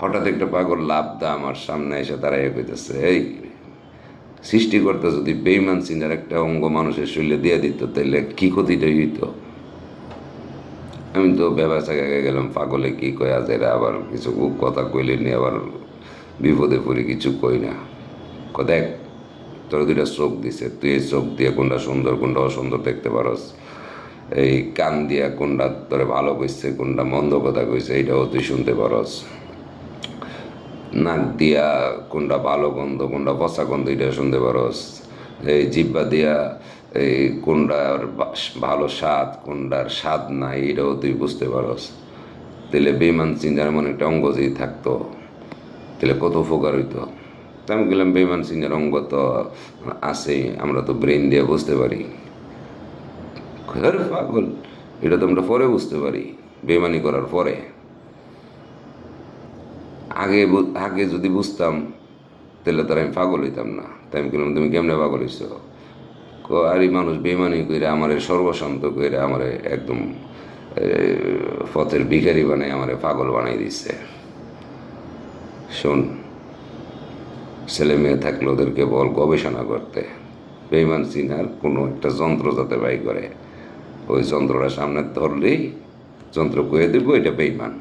হঠাৎ একটা পাগল লাফদা আমার সামনে এসে দাঁড়াইয়া কইতেছে, এই সৃষ্টিকর্তা যদি বেইমান সিনার একটা অঙ্গ মানুষের শরীরে দিয়ে দিত তাহলে কি ক্ষতিটা হইত? আমি তো ব্যবসা গাগে গেলাম, পাগলে কি কয় আজ এরা আবার কিছু কথা কইলে নি আবার বিপদে পড়ে কিছু কই না। দেখ, তোর দুইটা চোখ দিছে, তুই এই চোখ দিয়ে কোনটা সুন্দর কোনটা অসুন্দর দেখতে পারস। এই কান দিয়া কোনটা তোরে ভালো কইছে কোনটা মন্দ কথা কইছে এইটাও তুই শুনতে পারস। নাক দিয়া কোনটা ভালো গন্ধ কোনটা পচা গন্ধ এটা শুনতে পারস। এই জিহ্বা দিয়া এই কোনটার ভালো স্বাদ কোনটার স্বাদ নাই এটাও তুই বুঝতে পারস। তাহলে বেইমান সিনজার এমন একটা অঙ্গ যদি থাকতো তাহলে কত উপকার হইতো। তা আমি গেলাম, বেইমান সিনজার অঙ্গ তো আছেই, আমরা তো ব্রেন দিয়ে বুঝতে পারি। পাগল, এটা তো আমরা পরে বুঝতে পারি, বেইমানি করার পরে। আগে আগে যদি বুঝতাম তাহলে তার আমি পাগল হইতাম না। তাই আমি বললাম, তুমি কেমনে পাগল হইছ? আর এই মানুষ বেমানি করে আমারে সর্বশান্ত করে আমারে একদম পথের ভিখারি বানাই আমারে পাগল বানাই দিচ্ছে। শোন, ছেলে মেয়ে থাকলে ওদেরকে বল গবেষণা করতে। বেইমান সিনার কোনো একটা যন্ত্র যাতে বাই করে, ওই যন্ত্রটা সামনে ধরলেই যন্ত্র কয়ে দেবো এটা বেইমান।